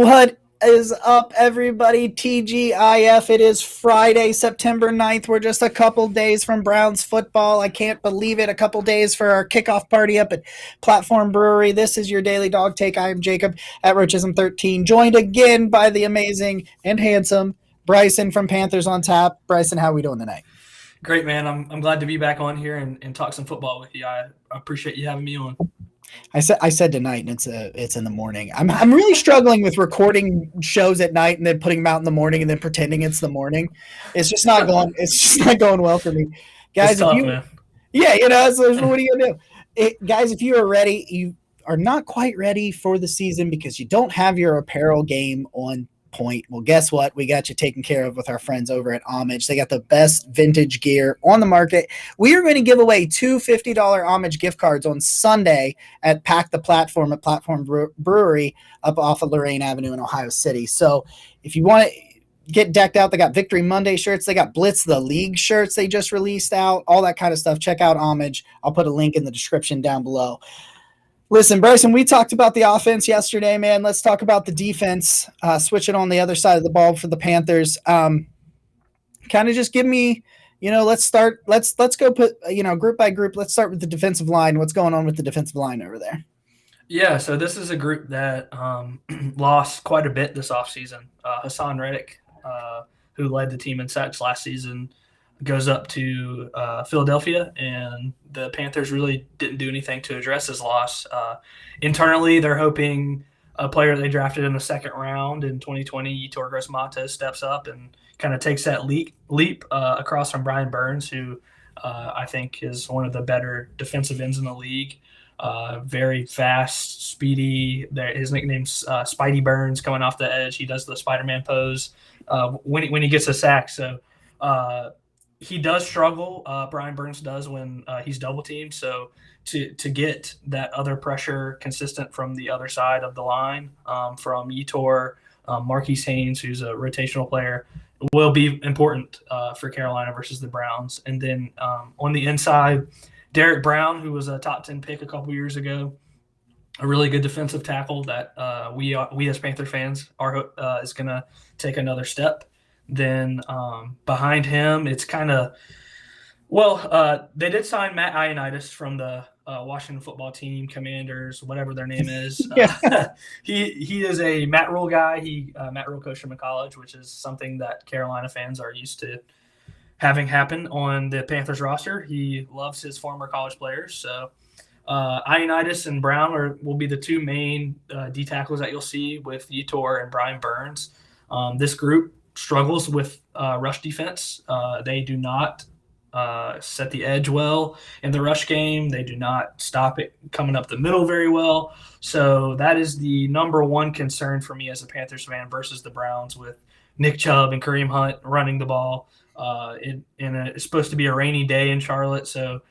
What is up, everybody? TGIF. It is Friday, September 9th. We're just a couple days from Browns football. I can't believe it. A couple days for our kickoff party up at Platform Brewery. This is your daily dog take. I am Jacob at Rochism13, joined again by the amazing and handsome Bryson from Panthers on Tap. Bryson, how are we doing tonight? Great, man. I'm glad to be back on here and talk some football with you. I appreciate you having me on. I said tonight, and it's in the morning. I'm really struggling with recording shows at night and then putting them out in the morning and then pretending it's the morning. It's just not going. It's just not going well for me, guys. It's tough, man. Yeah, so what are you gonna do, guys? If you are ready, you are not quite ready for the season because you don't have your apparel game on point. Well, guess what? We got you taken care of with our friends over at Homage. They got the best vintage gear on the market. We are going to give away two $50 Homage gift cards on Sunday at Pack the Platform at Platform Brewery up off of Lorraine Avenue in Ohio City. So if you want to get decked out, they got Victory Monday shirts. They got Blitz the League shirts they just released out, all that kind of stuff. Check out Homage. I'll put a link in the description down below. Listen, Bryson, we talked about the offense yesterday, man. Let's talk about the defense. Switch it on the other side of the ball for the Panthers. Kind of just give me, let's start. Let's go put, group by group. Let's start with the defensive line. What's going on with the defensive line over there? Yeah, so this is a group that lost quite a bit this offseason. Hassan Reddick, who led the team in sacks last season, goes up to Philadelphia, and the Panthers really didn't do anything to address his loss. Internally, they're hoping a player they drafted in the second round in 2020, Yetur Gross-Matos, steps up and kind of takes that leap across from Brian Burns, who I think is one of the better defensive ends in the league. Very fast, speedy. His nickname's Spidey Burns, coming off the edge. He does the Spider-Man pose when he gets a sack. So he does struggle. Brian Burns does when he's double teamed. So to get that other pressure consistent from the other side of the line, from Yetur, Marquise Haynes, who's a rotational player, will be important for Carolina versus the Browns. And then on the inside, Derek Brown, who was a top 10 pick a couple years ago, a really good defensive tackle that we as Panther fans is going to take another step. Then behind him, it's kind of they did sign Matt Ioannidis from the Washington football team, Commanders, whatever their name is. He is a Matt Rule guy. Matt Rule coached him in college, which is something that Carolina fans are used to having happen on the Panthers roster. He loves his former college players. So Ioannidis and Brown will be the two main D tackles that you'll see with Yetur and Brian Burns. This group struggles with rush defense. They do not set the edge well in the rush game. They do not stop it coming up the middle very well. So that is the number one concern for me as a Panthers fan versus the Browns, with Nick Chubb and Kareem Hunt running the ball. It's supposed to be a rainy day in Charlotte. So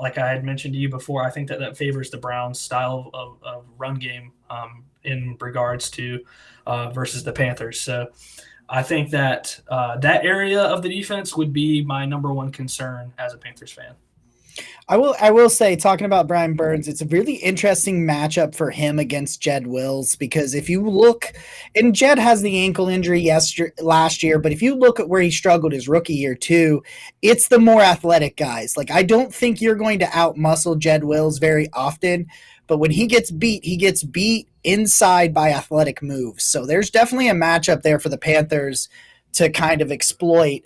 like I had mentioned to you before, I think that favors the Browns' style of run game in regards to versus the Panthers. So I think that that area of the defense would be my number one concern as a Panthers fan. I will say, talking about Brian Burns, it's a really interesting matchup for him against Jed Wills, because if you look, and Jed has the ankle injury last year, but if you look at where he struggled his rookie year too, it's the more athletic guys. Like, I don't think you're going to outmuscle Jed Wills very often, but when he gets beat inside by athletic moves. So there's definitely a matchup there for the Panthers to kind of exploit,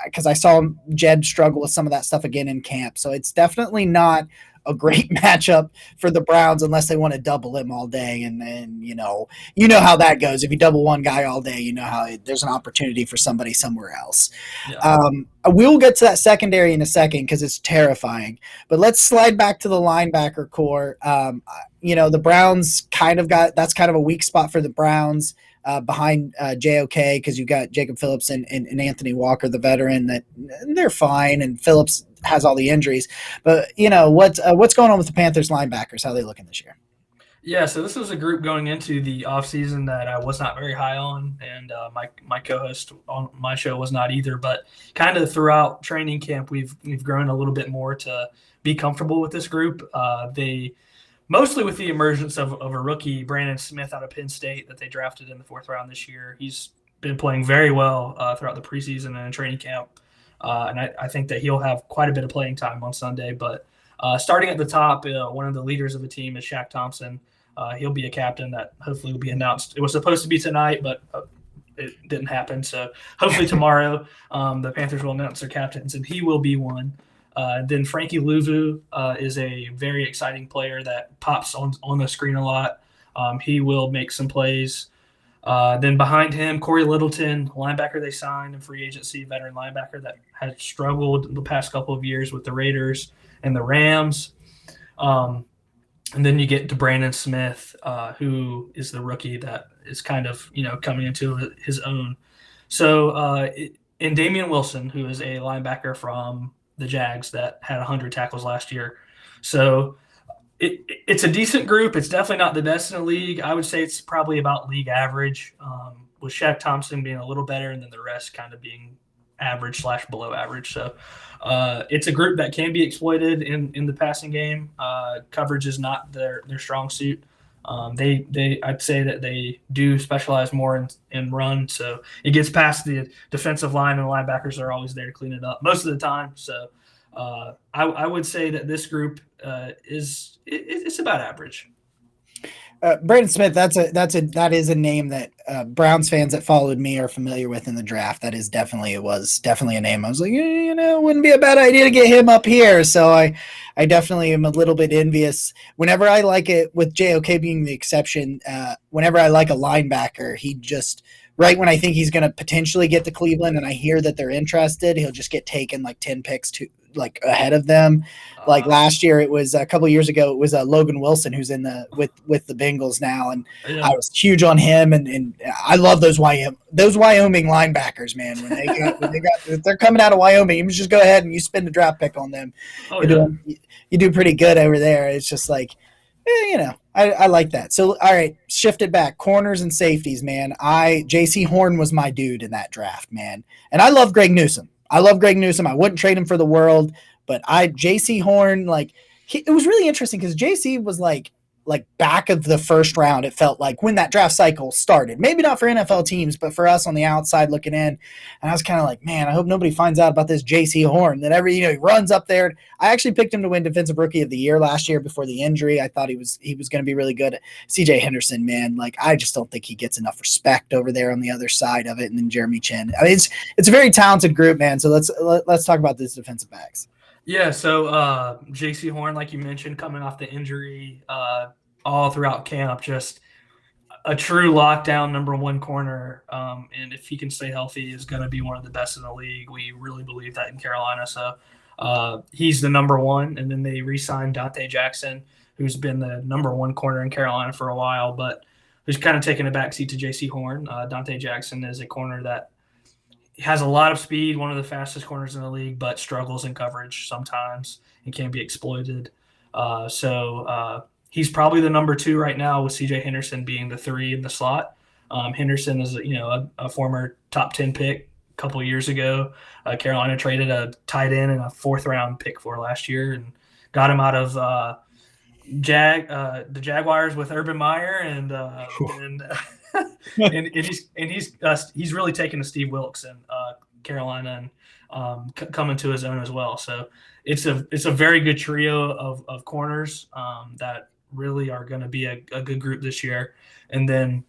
because I saw Jed struggle with some of that stuff again in camp. So it's definitely not a great matchup for the Browns unless they want to double him all day. And you know how that goes. If you double one guy all day, you know how there's an opportunity for somebody somewhere else. Yeah. We'll get to that secondary in a second because it's terrifying. But let's slide back to the linebacker core. The Browns that's kind of a weak spot for the Browns. Behind JOK, because you've got Jacob Phillips and Anthony Walker, the veteran, that they're fine, and Phillips has all the injuries. But what's going on with the Panthers linebackers? How are they looking this year? Yeah, so this was a group going into the offseason that I was not very high on, and my co-host on my show was not either. But kind of throughout training camp, we've grown a little bit more to be comfortable with this group. They mostly with the emergence of a rookie, Brandon Smith out of Penn State that they drafted in the 4th round this year. He's been playing very well throughout the preseason and in training camp. And I think that he'll have quite a bit of playing time on Sunday. But starting at the top, one of the leaders of the team is Shaq Thompson. He'll be a captain that hopefully will be announced. It was supposed to be tonight, but it didn't happen. So hopefully tomorrow the Panthers will announce their captains, and he will be one. Then Frankie Louvu is a very exciting player that pops on the screen a lot. He will make some plays. Then behind him, Corey Littleton, linebacker they signed in free agency, veteran linebacker that has struggled the past couple of years with the Raiders and the Rams. And then you get to Brandon Smith, who is the rookie that is kind of, coming into his own. So, and Damian Wilson, who is a linebacker from the Jags that had 100 tackles last year. So it's a decent group. It's definitely not the best in the league. I would say it's probably about league average, with Shaq Thompson being a little better and then the rest kind of being average / below average. So it's a group that can be exploited in the passing game. Coverage is not their strong suit. I'd say that they do specialize more in run, so it gets past the defensive line, and the linebackers are always there to clean it up most of the time. So I would say that this group it's about average. Brandon Smith, that is a name that Browns fans that followed me are familiar with in the draft. It was definitely a name. I was like, it wouldn't be a bad idea to get him up here. So I definitely am a little bit envious. Whenever I like it, with JOK being the exception, whenever I like a linebacker, he just right when I think he's going to potentially get to Cleveland and I hear that they're interested, he'll just get taken like 10 picks ahead of them. Like last year, a couple of years ago, it was Logan Wilson who's in with the Bengals now, and I was huge on him. And I love those Wyoming linebackers, man. When they're coming out of Wyoming, you just go ahead and you spend a draft pick on them. You do pretty good over there. It's just like, I like that. So all right, shift it back. Corners and safeties, man. Jaycee Horn was my dude in that draft, man, and I love Greg Newsome. I wouldn't trade him for the world, but Jaycee Horn, it was really interesting because JC was like back of the first round. It felt like when that draft cycle started, maybe not for NFL teams, but for us on the outside looking in. And I was kind of like, man, I hope nobody finds out about this Jaycee Horn that he runs up there. I actually picked him to win Defensive Rookie of the Year last year before the injury. I thought he was going to be really good. CJ Henderson, man, I just don't think he gets enough respect over there on the other side of it. And then Jeremy Chin. I mean, it's a very talented group, man. So let's talk about these defensive backs. Yeah, so Jaycee Horn, like you mentioned, coming off the injury all throughout camp, just a true lockdown number one corner. And if he can stay healthy, is going to be one of the best in the league. We really believe that in Carolina. So he's the number one. And then they re-signed Dante Jackson, who's been the number one corner in Carolina for a while, but who's kind of taken a backseat to Jaycee Horn. Dante Jackson is a corner that has a lot of speed, one of the fastest corners in the league, but struggles in coverage sometimes and can be exploited. So he's probably the number two right now, with CJ Henderson being the 3 in the slot. Henderson is a former top 10 pick a couple of years ago. Carolina traded a tight end and a 4th round pick for last year and got him out of the Jaguars with Urban Meyer and he's really taken to Steve Wilkes and Carolina and coming to his own as well. So it's a very good trio of corners that really are going to be a good group this year. And then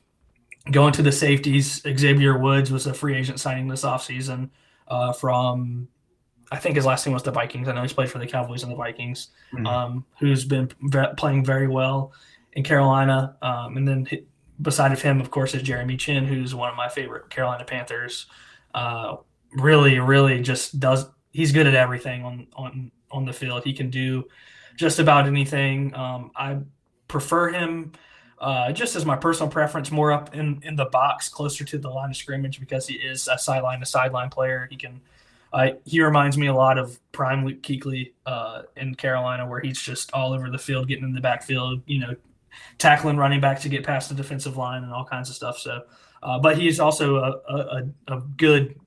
going to the safeties, Xavier Woods was a free agent signing this offseason from, I think his last name was the Vikings. I know he's played for the Cowboys and the Vikings, who's been playing very well in Carolina. And then beside of him, of course, is Jeremy Chin, who's one of my favorite Carolina Panthers. Really, really just he's good at everything on the field. He can do just about anything. I prefer him just as my personal preference, more up in the box, closer to the line of scrimmage, because he is a sideline to sideline player. He reminds me a lot of prime Luke Kuechly in Carolina, where he's just all over the field, getting in the backfield, tackling running back to get past the defensive line and all kinds of stuff. So, but he's also a good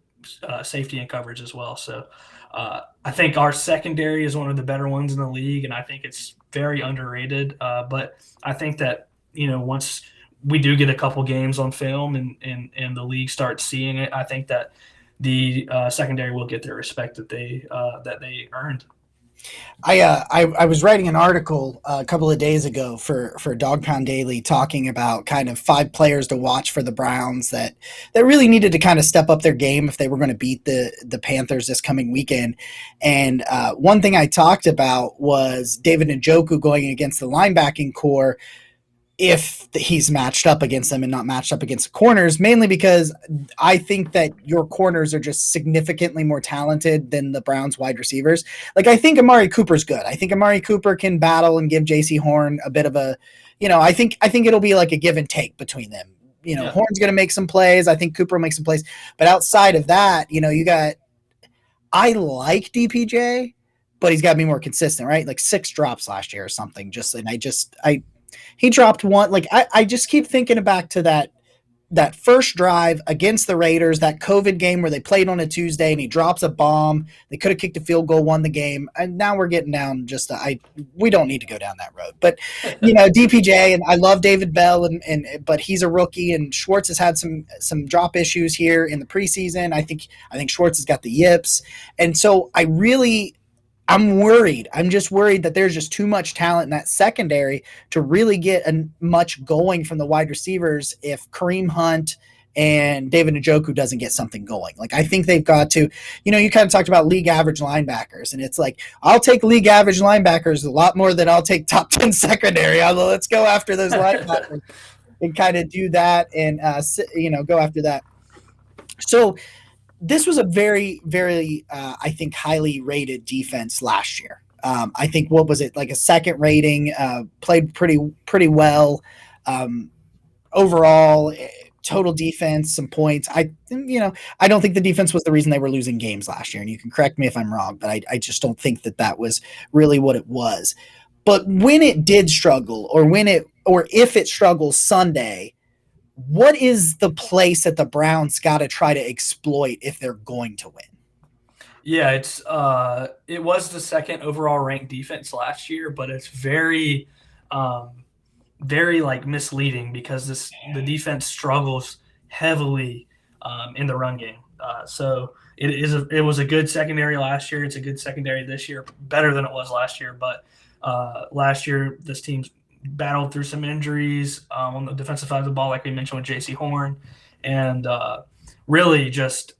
safety and coverage as well. So I think our secondary is one of the better ones in the league, and I think it's very underrated. But I think that, once we do get a couple games on film and the league starts seeing it, I think that the secondary will get their respect that they earned. I was writing an article a couple of days ago for Dog Pound Daily talking about kind of 5 players to watch for the Browns that really needed to kind of step up their game if they were going to beat the Panthers this coming weekend. And one thing I talked about was David Njoku going against the linebacking core if he's matched up against them and not matched up against the corners, mainly because I think that your corners are just significantly more talented than the Browns wide receivers. Like, I think Amari Cooper's good. I think Amari Cooper can battle and give Jaycee Horn a bit of a, I think it'll be like a give and take between them. Yeah. Horn's going to make some plays. I think Cooper will make some plays. But outside of that, I like DPJ, but he's got to be more consistent, right? Like 6 drops last year or something. He dropped one. Like, I just keep thinking back to that first drive against the Raiders, that COVID game where they played on a Tuesday and he drops a bomb. They could have kicked a field goal, won the game. And now we're getting down we don't need to go down that road. But, DPJ, and I love David Bell, but he's a rookie, and Schwartz has had some drop issues here in the preseason. I think Schwartz has got the yips. And so I'm worried. I'm just worried that there's just too much talent in that secondary to really get much going from the wide receivers if Kareem Hunt and David Njoku doesn't get something going. Like, I think they've got to, you kind of talked about league average linebackers, and it's like, I'll take league average linebackers a lot more than I'll take top 10 secondary. Although let's go after those linebackers and kind of do that and, go after that. So, this was a very, very, I think, highly rated defense last year. I think, what was it, like a second rating, played pretty well. Overall, total defense, some points. I don't think the defense was the reason they were losing games last year. And you can correct me if I'm wrong, but I just don't think that was really what it was. But when it did struggle, or if it struggles Sunday, what is the place that the Browns got to try to exploit if they're going to win? Yeah, it was the second overall ranked defense last year, but it's very, very misleading because the defense struggles heavily in the run game. So it was a good secondary last year. It's a good secondary this year, better than it was last year. But last year, this team's battled through some injuries on the defensive side of the ball, like we mentioned with Jaycee Horn. And really just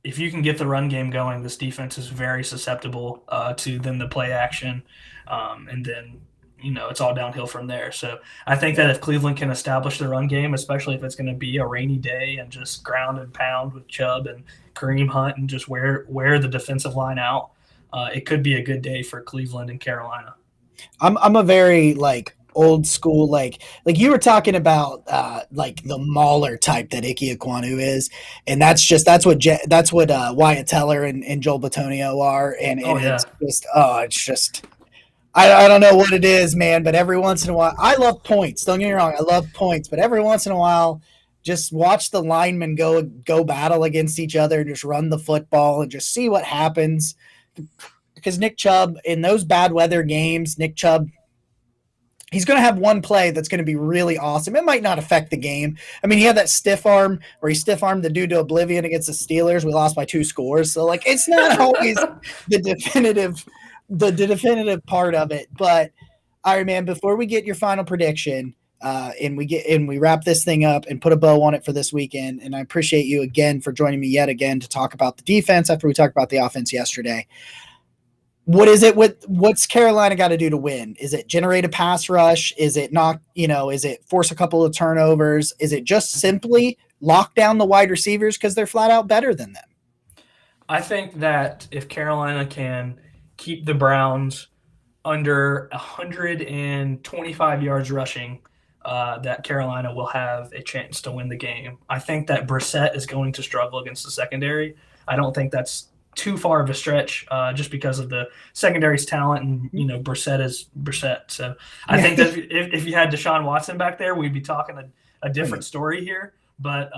if you can get the run game going, this defense is very susceptible to then the play action. And then, it's all downhill from there. So I think that if Cleveland can establish the run game, especially if it's going to be a rainy day and just ground and pound with Chubb and Kareem Hunt and just wear the defensive line out, it could be a good day for Cleveland and Carolina. I'm a very old school, like you were talking about the Mauler type that Ike Ekwonu is, and that's what Wyatt Teller and Joel Bitonio are, and it's just I don't know what it is, man, but every once in a while I love points. Don't get me wrong, I love points, but every once in a while, just watch the linemen go battle against each other, just run the football and just see what happens. Because Nick Chubb, in those bad weather games, he's going to have one play that's going to be really awesome. It might not affect the game. I mean, he had that stiff arm where he stiff armed the dude to oblivion against the Steelers. We lost by 2 scores. So, it's not always the definitive part of it. But, all right, man, before we get your final prediction, and we wrap this thing up and put a bow on it for this weekend, and I appreciate you again for joining me yet again to talk about the defense after we talked about the offense yesterday. What's Carolina got to do to win? Is it generate a pass rush? Is it not, is it force a couple of turnovers? Is it just simply lock down the wide receivers because they're flat out better than them? I think that if Carolina can keep the Browns under 125 yards rushing, that Carolina will have a chance to win the game. I think that Brissett is going to struggle against the secondary. I don't think that's too far of a stretch just because of the secondary's talent, and Brissett is Brissett. So I think that if you had Deshaun Watson back there, we'd be talking a different story here. But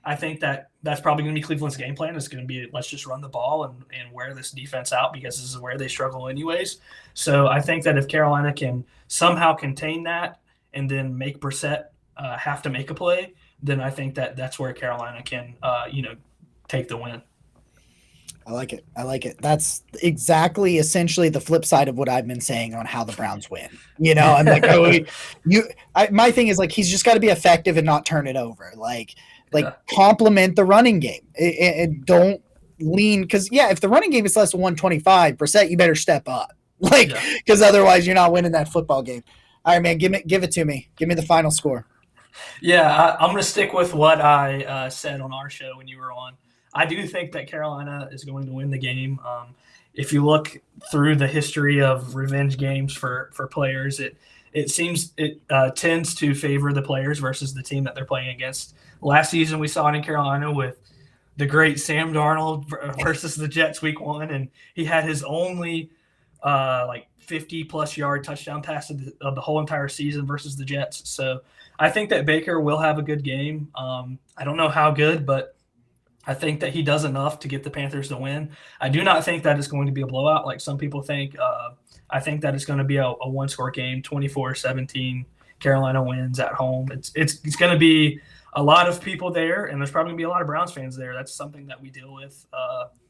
I think that that's probably going to be Cleveland's game plan. It's going to be, let's just run the ball and wear this defense out, because this is where they struggle anyways. So I think that if Carolina can somehow contain that and then make Brissett have to make a play, then I think that that's where Carolina can, take the win. I like it. I like it. That's exactly essentially the flip side of what I've been saying on how the Browns win. I'm like, my thing is like, he's just got to be effective and not turn it over. Like complement the running game and don't lean. Cause if the running game is less than 125, Brissett, you better step up. Cause otherwise you're not winning that football game. All right, man, give it to me. Give me the final score. Yeah, I'm going to stick with what I said on our show when you were on. I do think that Carolina is going to win the game. If you look through the history of revenge games for players, it seems it tends to favor the players versus the team that they're playing against. Last season, we saw it in Carolina with the great Sam Darnold versus the Jets week 1, and he had his only 50-plus yard touchdown pass of the whole entire season versus the Jets. So I think that Baker will have a good game. I don't know how good, but I think that he does enough to get the Panthers to win. I do not think that it's going to be a blowout like some people think. I think that it's going to be a one-score game, 24-17. Carolina wins at home. It's going to be a lot of people there, and there's probably going to be a lot of Browns fans there. That's something that we deal with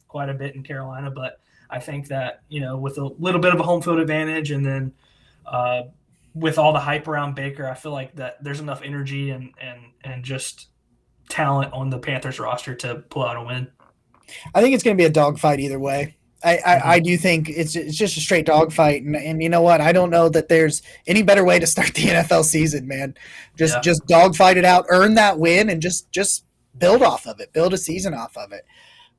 quite a bit in Carolina. But I think that, with a little bit of a home field advantage, and then with all the hype around Baker, I feel like that there's enough energy and just talent on the Panthers roster to pull out a win. I think it's going to be a dogfight either way. I do think it's just a straight dogfight, and you know what? I don't know that there's any better way to start the NFL season, man. Just dogfight it out, earn that win, and just build off of it, build a season off of it.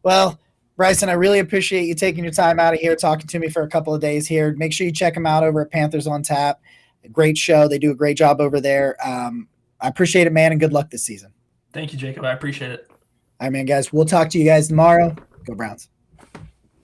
Well, Bryson, I really appreciate you taking your time out of here, talking to me for a couple of days here. Make sure you check them out over at Panthers on Tap. Great show. They do a great job over there. I appreciate it, man, and good luck this season. Thank you, Jacob. I appreciate it. All right, man, guys. We'll talk to you guys tomorrow. Go Browns.